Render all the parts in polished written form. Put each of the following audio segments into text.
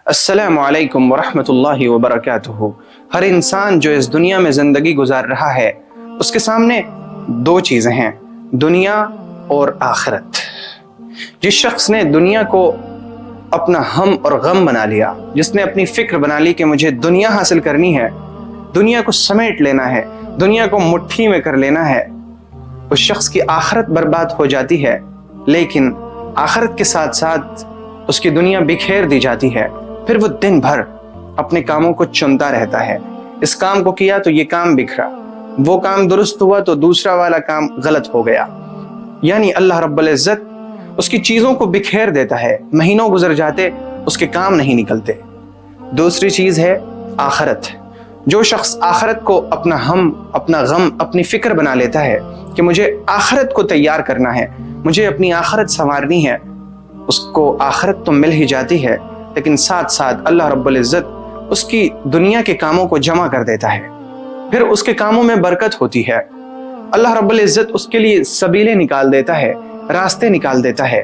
السلام علیکم ورحمۃ اللہ وبرکاتہ۔ ہر انسان جو اس دنیا میں زندگی گزار رہا ہے اس کے سامنے دو چیزیں ہیں، دنیا اور آخرت۔ جس شخص نے دنیا کو اپنا ہم اور غم بنا لیا، جس نے اپنی فکر بنا لی کہ مجھے دنیا حاصل کرنی ہے، دنیا کو سمیٹ لینا ہے، دنیا کو مٹھی میں کر لینا ہے، اس شخص کی آخرت برباد ہو جاتی ہے، لیکن آخرت کے ساتھ ساتھ اس کی دنیا بکھیر دی جاتی ہے۔ پھر وہ دن بھر اپنے کاموں کو چنتا رہتا ہے، اس کام کو کیا تو یہ کام بکھرا، وہ کام درست ہوا تو دوسرا والا کام غلط ہو گیا، یعنی اللہ رب العزت اس کی چیزوں کو بکھیر دیتا ہے، مہینوں گزر جاتے اس کے کام نہیں نکلتے۔ دوسری چیز ہے آخرت۔ جو شخص آخرت کو اپنا ہم، اپنا غم، اپنی فکر بنا لیتا ہے کہ مجھے آخرت کو تیار کرنا ہے، مجھے اپنی آخرت سنوارنی ہے، اس کو آخرت تو مل ہی جاتی ہے، لیکن ساتھ ساتھ اللہ رب العزت اس کی دنیا کے کاموں کو جمع کر دیتا ہے، پھر اس کے کاموں میں برکت ہوتی ہے۔ اللہ رب العزت اس کے لیے سبیلیں نکال دیتا ہے، راستے نکال دیتا ہے۔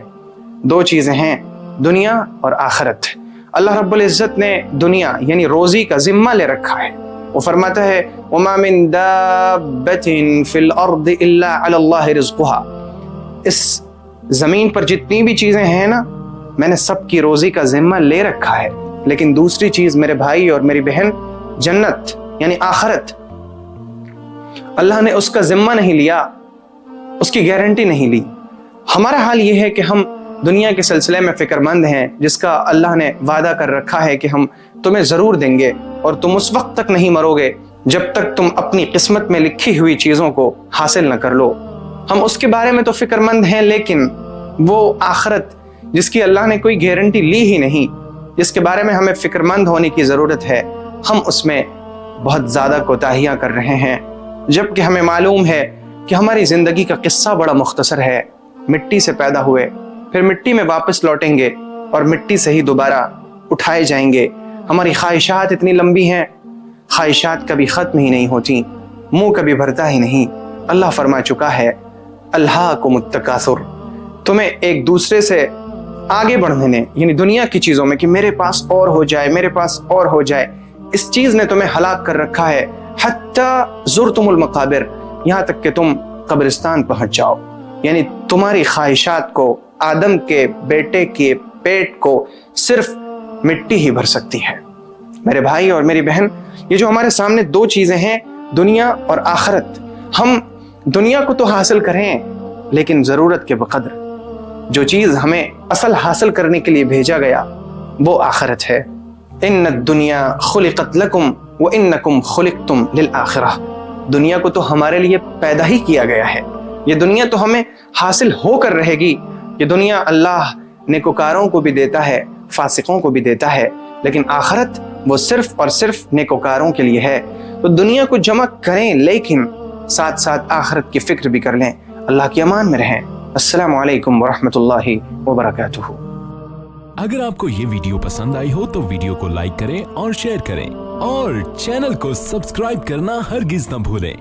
دو چیزیں ہیں، دنیا اور آخرت۔ اللہ رب العزت نے دنیا یعنی روزی کا ذمہ لے رکھا ہے۔ وہ فرماتا ہے وَمَا مِن دَابَّةٍ فِي الْأَرْضِ إِلَّا عَلَى اللَّهِ رِزْقُهَا۔ اس زمین پر جتنی بھی چیزیں ہیں نا، میں نے سب کی روزی کا ذمہ لے رکھا ہے، لیکن دوسری چیز میرے بھائی اور میری بہن، جنت یعنی آخرت، اللہ نے اس کا ذمہ نہیں لیا، اس کی گارنٹی نہیں لی۔ ہمارا حال یہ ہے کہ ہم دنیا کے سلسلے میں فکر مند ہیں، جس کا اللہ نے وعدہ کر رکھا ہے کہ ہم تمہیں ضرور دیں گے، اور تم اس وقت تک نہیں مرو گے جب تک تم اپنی قسمت میں لکھی ہوئی چیزوں کو حاصل نہ کر لو۔ ہم اس کے بارے میں تو فکر مند ہیں، لیکن وہ آخرت جس کی اللہ نے کوئی گارنٹی لی ہی نہیں، جس کے بارے میں ہمیں فکر مند ہونے کی ضرورت ہے، ہم اس میں بہت زیادہ کوتاہیاں کر رہے ہیں، جبکہ ہمیں معلوم ہے کہ ہماری زندگی کا قصہ بڑا مختصر ہے۔ مٹی سے پیدا ہوئے، پھر مٹی میں واپس لوٹیں گے اور مٹی سے ہی دوبارہ اٹھائے جائیں گے۔ ہماری خواہشات اتنی لمبی ہیں، خواہشات کبھی ختم ہی نہیں ہوتی، منہ کبھی بھرتا ہی نہیں۔ اللہ فرما چکا ہے الہاکم التکاثر، تمہیں ایک دوسرے سے آگے بڑھنے یعنی دنیا کی چیزوں میں کہ میرے پاس اور ہو جائے، میرے پاس اور ہو جائے، اس چیز نے تمہیں ہلاک کر رکھا ہے۔ حتی زرتم المقابر، یہاں تک کہ تم قبرستان پہنچ جاؤ، یعنی تمہاری خواہشات کو، آدم کے بیٹے کے پیٹ کو صرف مٹی ہی بھر سکتی ہے۔ میرے بھائی اور میری بہن، یہ جو ہمارے سامنے دو چیزیں ہیں، دنیا اور آخرت، ہم دنیا کو تو حاصل کریں لیکن ضرورت کے بقدر۔ جو چیز ہمیں اصل حاصل کرنے کے لیے بھیجا گیا وہ آخرت ہے۔ ان الدنیا خلقت لکم وانکم خلقتم للآخرہ، دنیا کو تو ہمارے لیے پیدا ہی کیا گیا ہے، یہ دنیا تو ہمیں حاصل ہو کر رہے گی۔ یہ دنیا اللہ نیکوکاروں کو بھی دیتا ہے، فاسقوں کو بھی دیتا ہے، لیکن آخرت وہ صرف اور صرف نیکوکاروں کے لیے ہے۔ تو دنیا کو جمع کریں لیکن ساتھ ساتھ آخرت کی فکر بھی کر لیں۔ اللہ کی امان میں رہیں۔ السلام علیکم ورحمۃ اللہ وبرکاتہ۔ اگر آپ کو یہ ویڈیو پسند آئی ہو تو ویڈیو کو لائک کریں اور شیئر کریں، اور چینل کو سبسکرائب کرنا ہرگز نہ بھولیں۔